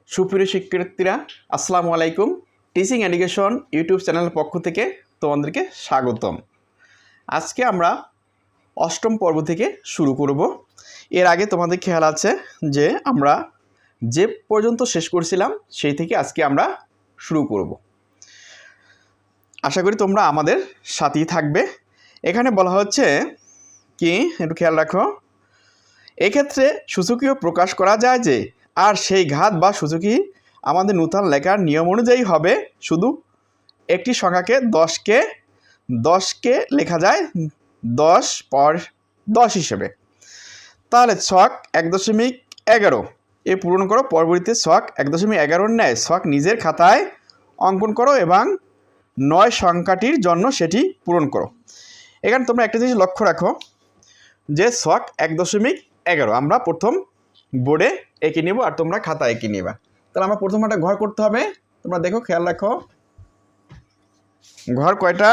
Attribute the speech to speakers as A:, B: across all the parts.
A: সুপ্রিয় শিক্ষার্থীরা আসসালামু আলাইকুম। টিচিং এডুকেশন ইউটিউব চ্যানেলের পক্ষ থেকে তোমাদেরকে স্বাগতম। আজকে আমরা অষ্টম পর্ব থেকে শুরু করব। এর আগে তোমাদের খেয়াল আছে যে আমরা যে পর্যন্ত শেষ করছিলাম সেই থেকে আজকে আমরা শুরু করব। আশা করি তোমরা আমাদের সাথেই থাকবে। এখানে বলা হচ্ছে কি, একটু খেয়াল রাখো, এক্ষেত্রে সূচকীয় প্রকাশ করা যায় যে আর সেই ঘাত বা সূচকী আমাদের নূতন লেখার নিয়ম অনুযায়ী হবে। শুধু একটি সংখ্যাকে 10কে লেখা যায় 10 হিসেবে। তাহলে ছক 1.11 এ পূরণ করো। পরবর্তীতে ছক 1.11 ন্যায় ছক নিজের খাতায় অঙ্কন করো এবং 9 সংখ্যাটির জন্য সেটি পূরণ করো। এখানে তোমরা একটা জিনিস লক্ষ্য রাখো যে ছক 1.11 আমরা প্রথম বোর্ডে এঁকে নেব আর তোমরা খাতা এঁকে নেবা। তাহলে আমরা প্রথম একটা ঘর করতে হবে। তোমরা দেখো, খেয়াল রাখো, ঘর কয়টা?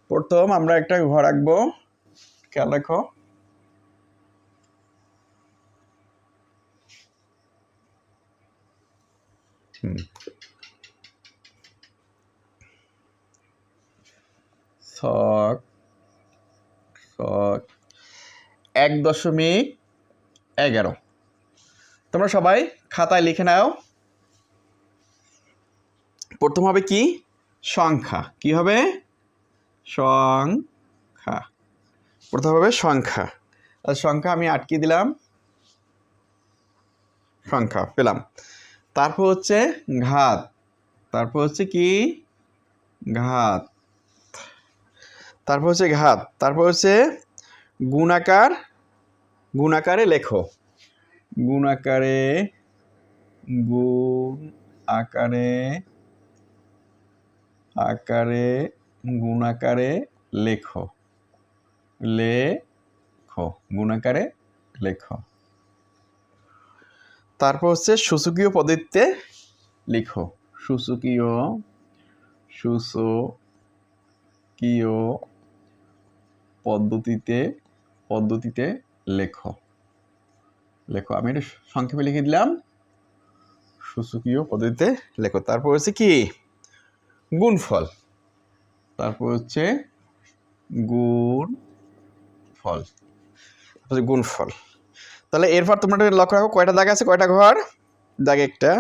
A: প্রথম আমরা একটা ঘর আঁকবো, খেয়াল রাখো। ছক 1.11 তোমরা সবাই খাতায় লিখে নাও। প্রথম হবে কি? সংখ্যা। কি হবে? সংখ্যা। প্রথম হবে সংখ্যা। আর সংখ্যা আমি আটকে দিলাম, সংখ্যা পেলাম। তারপর হচ্ছে ঘাত। তারপর হচ্ছে কি? ঘাত। তারপর হচ্ছে ঘাত। তারপর হচ্ছে গুণাকার। গুণাকারে লেখো। গুণাকারে, গুণ আকারে, আকারে, গুণাকারে লেখো। লেখো, গুণাকারে লেখো। তারপর হচ্ছে সূচকীয় পদ্ধতিতে লিখো। সূচকীয় পদ্ধতিতে লেখো। লেখো, আমি এটা সংক্ষেপে লিখে দিলাম, সূচকীয় পদ্ধতিতে লেখো। তারপর হচ্ছে কি? গুণফল। তারপর হচ্ছে গুণফল। তাহলে এরপর তোমরা লক্ষ্য রাখো কয়টা দাগ আছে, কয়টা ঘর। দাগ একটা,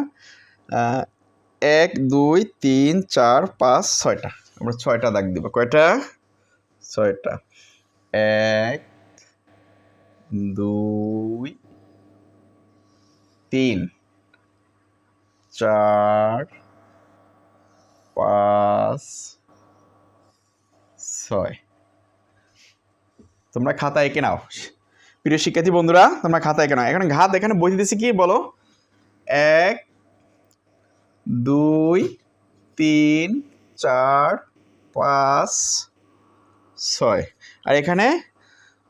A: 1 2 3 4 5 6টা। আমরা 6টা দাগ দিব। কয়টা? 6টা। 1 2 3 4 5 6। তোমরা খাতা এঁকে নাও। প্রিয় শিক্ষার্থী বন্ধুরা, তোমরা খাতা এঁকে নাও। এখন ঘাত এখানে বই দিতেছি কি বলো? 1 2 3 4 5 6। আর এখানে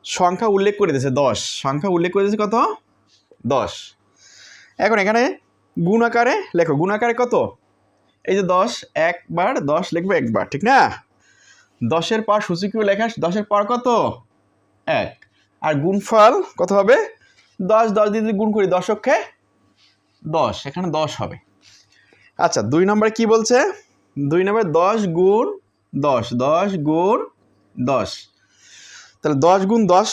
A: সংখ্যা উল্লেখ করে দিয়েছে 10। সংখ্যা উল্লেখ করে দিয়েছে কত? 10। এখন এখানে গুণ আকারে লেখো। গুণ আকারে কত? এই যে 10, একবার 10 লিখবো একবার, ঠিক না? 10-এর পর সূচকীয় লেখা, 10-এর পর কত? 1। আর গুণফল কত হবে? 10 দিয়ে গুণ করি, 10-কে 10, এখানে 10 হবে। আচ্ছা, 2 নম্বরে কি বলছে? 2 নম্বরে 10 গুণ 10। 10 গুণ 10। তাহলে 10 গুণ 10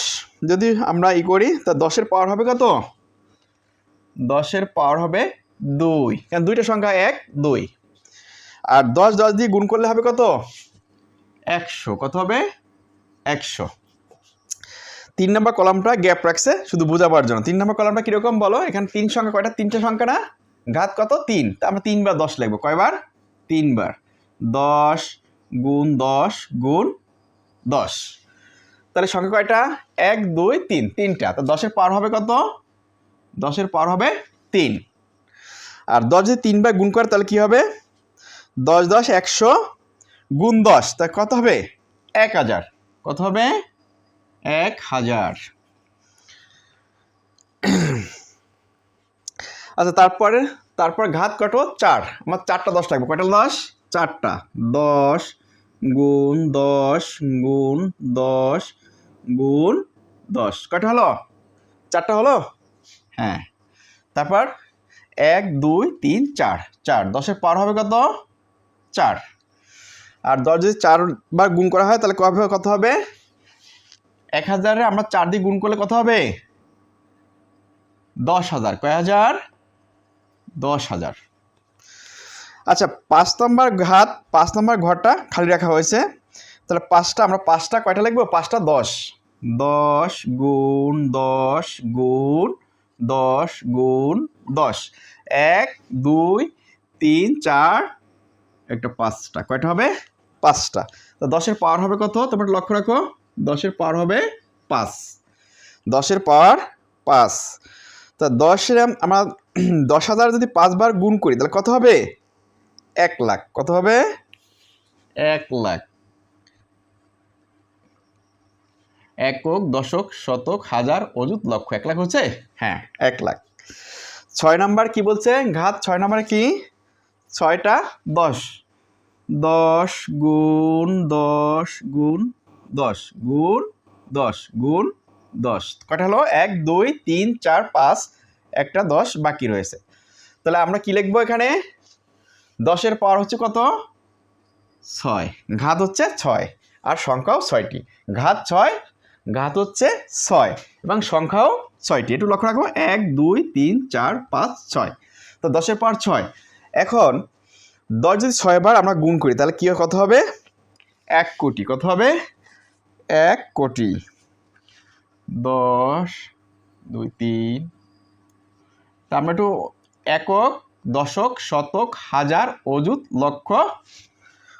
A: যদি আমরা করি, তা 10-এর পাওয়ার হবে কত? 10-এর পাওয়ার হবে 2, কারণ দুইটা সংখ্যা 1 2। আর 10 দিয়ে গুণ করলে হবে কত? 100। কত হবে? 100। 3 নম্বর কলামটা গ্যাপ রাখছে শুধু বোঝাবার জন্য। 3 নম্বর কলামটা কিরকম বলো? এখানে 3 সংখ্যা কয়টা? 3টে সংখ্যা না? ঘাত কত? 3। তা আমরা 3 বার 10 লিখবো। কয়বার? 3 বার। 10 গুণ 10 গুণ 10। তাহলে সংখ্যা কয়টা? 1 2 3, 3টা। তো 10-এর পাওয়ার হবে কত? 10-এর পাওয়ার হবে 3। আর 10 যদি 3 বার গুণ করে তাহলে কি হবে? 10 10 100 গুণ 10, তা কত হবে? 1000। কত হবে? 1000। আচ্ছা, তারপর ঘাত কত? 4। আমার 4টা 10 লাগবে। কয়টা 10? 4টা। 10 গুণ 10 গুণ 10 গুণ 10। কয়টা হলো? 4টা হলো? হ্যাঁ। তারপর 1 2 3 4 4 10-এর পাওয়ার হবে কত 4 আর 10 যদি 4 বার গুণ করা হয় তাহলে কত হবে 1000-এ আমরা 4 দিয়ে গুণ করলে কত হবে 10,000 কয় হাজার 10,000। আচ্ছা 5 নম্বর ঘরটা খালি রাখা হয়েছে তাহলে 5টা আমরা 5টা কয়টা লিখবো 5টা 10 10 গুণ 10 গুণ 10 গুণ 10 1 2 3 4 একটা 5টা কয়টা হবে 5টা তো 10-এর পাওয়ার হবে কত তোমরা লক্ষ্য রাখো 10-এর পাওয়ার হবে 5 10-এর পাওয়ার 5 তা 10-এর আমরা 10,000 যদি 5 বার গুণ করি তাহলে কত হবে 1 লাখ কত হবে 1 লাখ একক দশক শতক হাজার অযুত লক্ষ 1 লাখ হচ্ছে হ্যাঁ 1 লাখ 6 নাম্বার কি বলছে ঘাত 6 নাম্বারে কি 6টা 10 10 গুণ 10 গুণ 10 গুণ 10 গুণ 10 কয়টা হলো 1 2 3 4 5 একটা 10 বাকি রয়েছে তাহলে আমরা কি লিখবো এখানে 10-এর পাওয়ার হচ্ছে কত 6 ঘাত হচ্ছে 6 আর সংখ্যাও 6টি ঘাত 6 ঘাত হচ্ছে 6 এবং সংখ্যাও 6টি একটু লক্ষ্য রাখবো 1 2 3 4 5 6 তো 10-এর পাওয়ার 6 এখন 10 যদি 6 বার আমরা গুণ করি তাহলে কি কত হবে 1 কোটি কত হবে 1 কোটি 10 2 3 তা আমরা একটু একক দশক শতক হাজার অযুত লক্ষ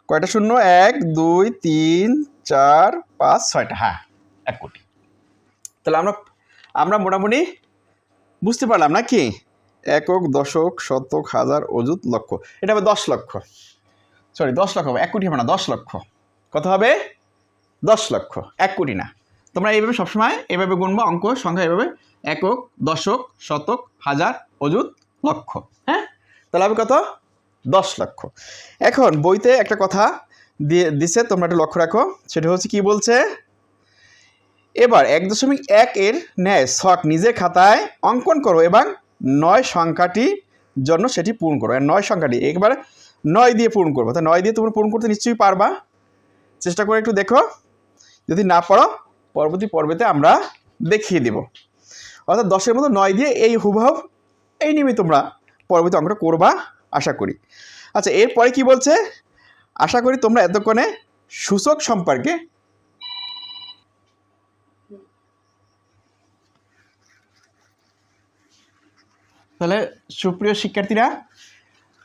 A: কয়টা শূন্য 1 2 3 4 5 6টা হ্যাঁ 1 কোটি তাহলে আমরা মোটামুটি বুঝতে পারলাম নাকি একক দশক শতক হাজার অযুত লক্ষ এটা হবে 10 লক্ষ সরি 10 লক্ষ 1 কোটি হবে না 10 লক্ষ কত হবে 10 লক্ষ 1 কোটি না তোমরা এইভাবে সবসময় এভাবে গুনবো অঙ্ক সংখ্যা এভাবে একক দশক শতক হাজার অযুত লক্ষ হ্যাঁ তাহলে হবে কত 10 লক্ষ এখন বইতে একটা কথা দিছে তোমরা একটু লক্ষ্য রাখো সেটা হচ্ছে কি বলছে এবার 1.1 এর ন্যায় ছক নিজের খাতায় অঙ্কন করো এবং 9 সংখ্যাটির জন্য সেটি পূরণ করো 9 সংখ্যাটি একবার 9 দিয়ে পূরণ করবো তা 9 দিয়ে তোমরা পূরণ করতে নিশ্চয়ই পারবা চেষ্টা করে একটু দেখো যদি না পারো পরবর্তী পর্বেতে আমরা দেখিয়ে দেব অর্থাৎ 10-এর মতো 9 দিয়ে এই হুবহু এই নিয়মে তোমরা পরবর্তী অঙ্কটা করবা আশা করি আচ্ছা এরপরে কি বলছে আশা করি তোমরা এতক্ষণে সূচক সম্পর্কে তাহলে সুপ্রিয় শিক্ষার্থীরা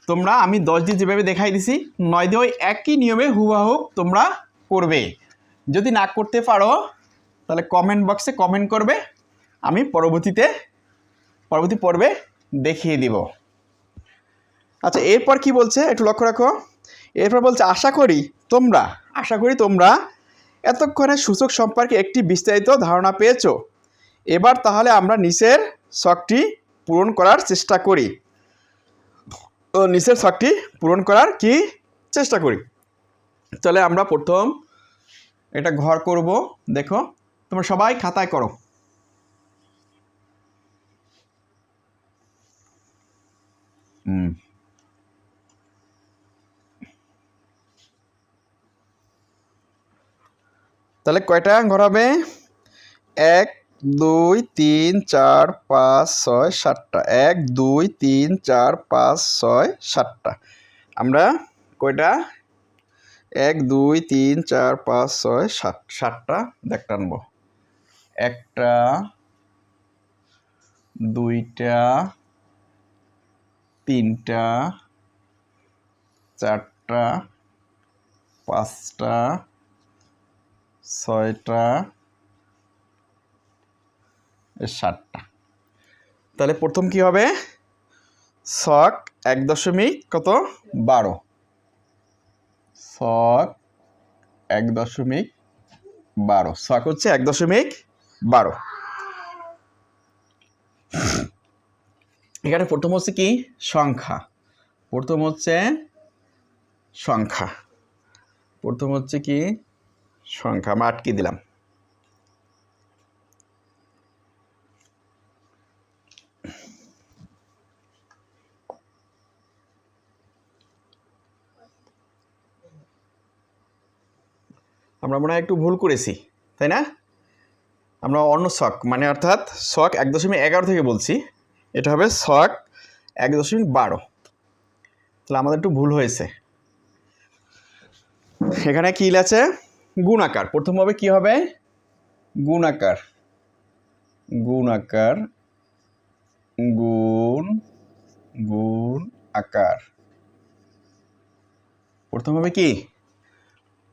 A: তোমরা আমি 10 দিয়ে যেভাবে দেখাই দিছি 9 দিয়ে ওই একই নিয়মে হুবহু তোমরা করবে যদি না করতে পারো তাহলে কমেন্ট বক্সে কমেন্ট করবে আমি পরবর্তী পর্বে দেখিয়ে দিব আচ্ছা এরপর কি বলছে একটু লক্ষ্য রাখো এরপর বলছে আশা করি তোমরা এতক্ষণে সূচক সম্পর্কে একটি বিস্তারিত ধারণা পেয়েছো এবার তাহলে আমরা নিচের ছকটি পূরণ করার চেষ্টা করি তাহলে আমরা প্রথম এটা ঘর করব দেখো তোমরা সবাই খাতায় করো তাহলে কয়টা ঘর হবে 1 2 3 4 5 6 7টা 1 2 3 4 5 6 7টা আমরা কয়টা 1 2 3 4 5 6 7টা দেখ টানবো 1টা 2টা 3টা 4টা 5টা 6টা 7টা তাহলে প্রথম কি হবে ছক 1.12 ছক 1.12 ছক হচ্ছে 1.12 এখানে প্রথম হচ্ছে কি সংখ্যা প্রথম হচ্ছে কি সংখ্যা আমরা আটকে দিলাম আমরা মনে হয় একটু ভুল করেছি, তাই না? আমরা অন্য ছক মানে অর্থাৎ ছক 1.11 থেকে বলছি, এটা হবে ছক 1.12। তাহলে আমাদের একটু ভুল হয়েছে। এখানে কি আছে? গুণাকার। প্রথম হবে কি হবে? গুণাকার। গুণাকার, গুণ, গুণ আকার। প্রথম হবে কি?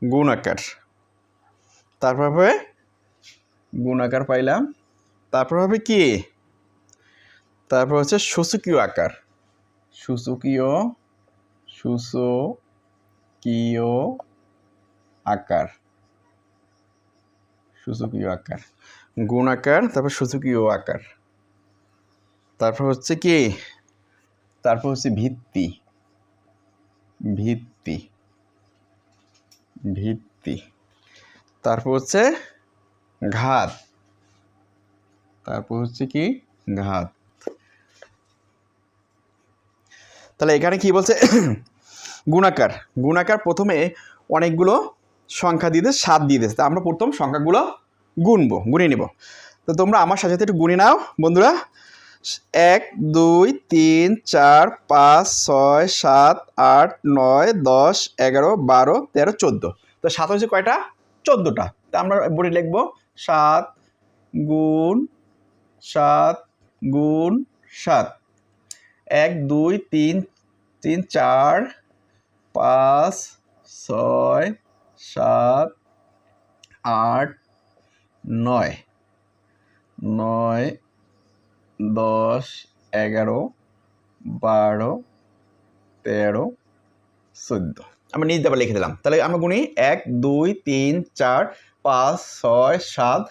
A: গুণাকার। তারপর হবে গুণাকার পাইলাম। তারপর হবে কি? তারপর হচ্ছে সূচকীয় আকার। সূচকীয়, সূচকীয় আকার, সূচকীয় আকার। গুণাকার, তারপর সূচকীয় আকার। তারপর হচ্ছে কি? তারপর হচ্ছে ভিত্তি। ভিত্তি, ভিত্তি। তারপর হচ্ছে ঘাত। তারপর হচ্ছে কি? ঘাত। তাহলে এখানে কি বলছে? গুণাকার। গুণাকার প্রথমে অনেকগুলো সংখ্যা দিয়ে দিয়েছে, 7 দিয়ে দিয়েছে। তা আমরা প্রথম সংখ্যাগুলো গুনে নেব। তো তোমরা আমার সাথে একটু গুনে নাও বন্ধুরা। 1 2 3 4 5 6 7 8 9 10 11 12 13 14। তো 7 হচ্ছে কয়টা? 14টা। তা আমরা বোর্ডে লিখবো 7 গুণ 7 গুণ 7। 1 2 3 3 4 5 6 7 8 9 9 10 11 12 13 14। আমরা নিজ আবার লিখে দিলাম। তাহলে আমরা গুনি 1 2 3 4 5 6 7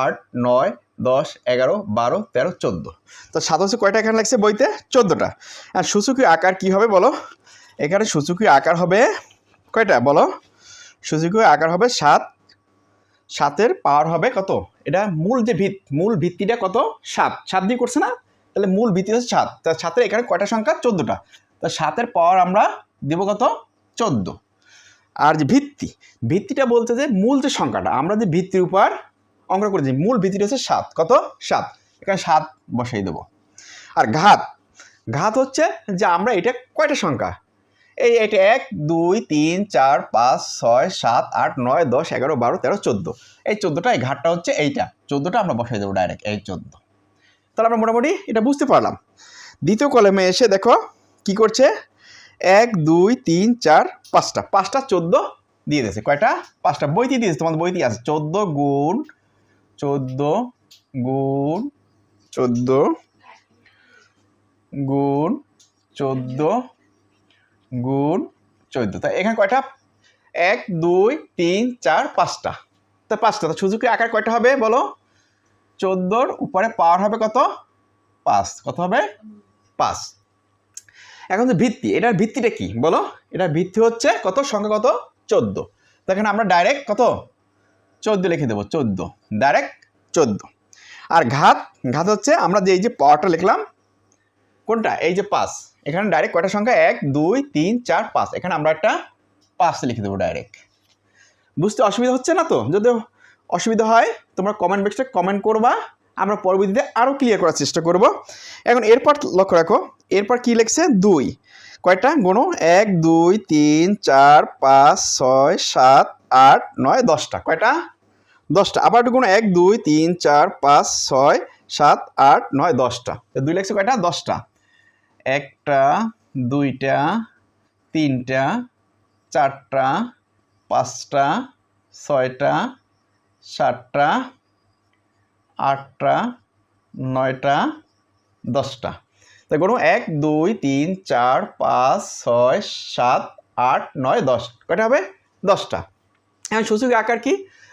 A: 8 9 10 11 12 13 14। তো 7 হচ্ছে কয়টা এখানে লাগছে বইতে? 14টা। আর সূচকীয় আকার কি হবে বলো? এখানে সূচকীয় আকার হবে কয়টা বলো? সূচকীয় আকার হবে 7। 7-এর পাওয়ার হবে কত? এটা মূল যে মূল ভিত্তিটা কত? 7। 7 দিয়ে করছে না? তাহলে মূল ভিত্তি হচ্ছে 7। তা 7-এর এখানে কয়টা সংখ্যা? 14টা। তা 7-এর পাওয়ার আমরা দেব কত? 14। আর যে ভিত্তিটা বলতে যে মূল যে সংখ্যাটা আমরা যে ভিত্তির উপর অঙ্ক করেছি, মূল ভিত্তিটা হচ্ছে 7। কত? 7। এখানে 7 বসাই দেব। আর ঘাত হচ্ছে যে আমরা এটা কয়টা সংখ্যা, এটা 1 2 3 4 5 6 7 8 9 10 11 12 13 14। এই 14টা, এই ঘাটটা হচ্ছে এইটা 14টা আমরা বসাই দেবো ডাইরেক্ট, এই 14। তাহলে আমরা মোটামুটি এটা বুঝতে পারলাম। দ্বিতীয় কলমে এসে দেখো কি করছে? 1 2 3 4 5টা 14 দিয়ে দিয়েছে। কয়টা? 5টা। বইতে দিয়েছে, তোমাদের বইতে আছে 14 গুণ 14 গুণ 14 গুণ 14 গুণ 14। তা এখানে কয়টা? 1 2 3 4 5টা। তা 5টা। তো সূচকীয় আকার কয়টা হবে বলো? 14-র উপরে পাওয়ার হবে কত? 5। কত হবে? 5। এখন তো ভিত্তি, এটার ভিত্তিটা কি বলো? এটার ভিত্তি হচ্ছে কত? সংখ্যা কত? 14। তো এখানে আমরা ডাইরেক্ট কত? 14 লিখে দেবো। 14 ডাইরেক্ট 14। আর ঘাত হচ্ছে আমরা যে এই যে পাওয়ারটা লিখলাম, কোনটা? এই যে 5। এখানে ডাইরেক্ট কয়টা সংখ্যা? 1 2 3 4 5। এখানে আমরা একটা 5 লিখে দেবো ডাইরেক্ট। বুঝতে অসুবিধা হচ্ছে না তো? যদি অসুবিধা হয় তোমরা কমেন্ট বক্সে কমেন্ট করবা, আমরা পরবর্তীতে আরও ক্লিয়ার করার চেষ্টা করব। এখন এরপর লক্ষ্য রাখো, এরপর কি লিখছে? 2। কয়টা? গুনো 1 2 3 4 5 6 7 8 9 10টা। কয়টা? 10টা। আবার গুনো 1 2 3 4 5 6 7 8 9 10টা। 2 লিখছে কয়টা? 10টা। 1টা 2টা 3টা 4টা 5টা 6টা 7টা 8টা 9টা 10টা। তাই কোনো 1 2 3 4 5 6 7 8 9 10। কয়টা হবে? 10টা। এখন সূচকীয় আকার কি?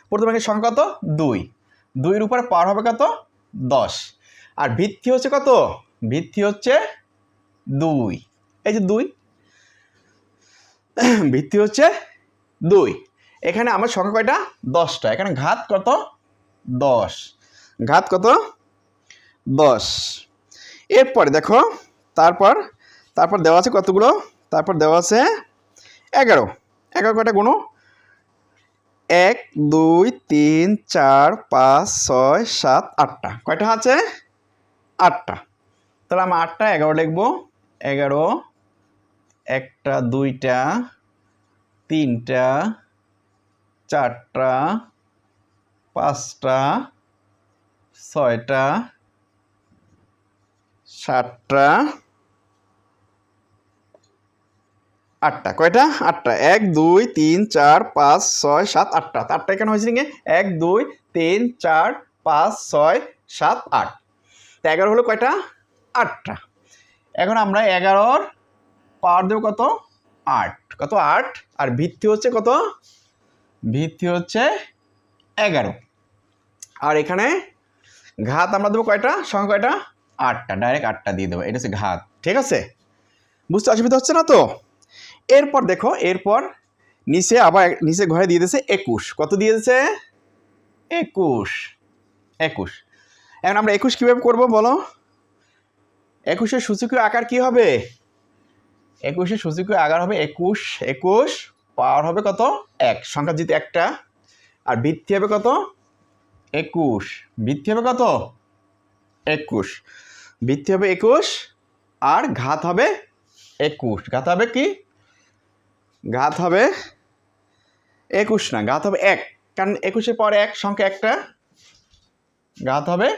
A: প্রথমে সংখ্যা কত? 2। 2-এর উপরে পাওয়ার হবে কত? 10। আর ভিত্তি হচ্ছে কত? ভিত্তি হচ্ছে 2। এই যে 2, ভিত্তি হচ্ছে 2। এখানে আমার সংখ্যা কয়টা? 10টা। এখানে ঘাত কত? 10। ঘাত কত? 10। এরপরে দেখো তারপর দেওয়া আছে কতগুলো? তারপর দেওয়া আছে 11। 11 কয়টা গুনো? 1 2 3 4 5 6 7 8টা কয়টা আছে 8টা তাহলে আমরা 8টা 11 লিখবো 11 একটা 2টা 3টা 4টা 5টা 6টা 7টা 8টা কয়টা 8টা 1 2 3 4 5 6 7 8টা 8টা কেন হয়েছে নাকি 1 2 3 4 5 6 7 8 তো 11 হলো কয়টা 8টা এখন আমরা 11-র পাওয়ার দেব কত 8 কত 8 আর ভিত্তি হচ্ছে কত ভিত্তি হচ্ছে 11 আর এখানে ঘাত আমরা দেবো কয়টা সংখ্যা কয়টা 8টা ডাইরেক্ট 8টা দিয়ে দেবো এটা হচ্ছে ঘাত ঠিক আছে বুঝতে অসুবিধা হচ্ছে না তো এরপর দেখো এরপর নিচে আবার নিচে ঘরে দিয়ে দিয়েছে 21 কত দিয়ে দিয়েছে 21 21 এখন আমরা 21 কিভাবে করব বলো 21 এর সূচকীয় আকার কি হবে 21 এর সূচকীয় আকার হবে 21 21 পাওয়ার হবে কত 1 সংখ্যা যেহেতু একটা আর ভিত্তি হবে কত 21 ভিত্তি হবে কত 21 ভিত্তি হবে 21 আর ঘাত হবে 21 ঘাত হবে কি ঘাত হবে 21 না ঘাত হবে 1 কারণ 21 এর পরে 1 সংখ্যা একটা ঘাত হবে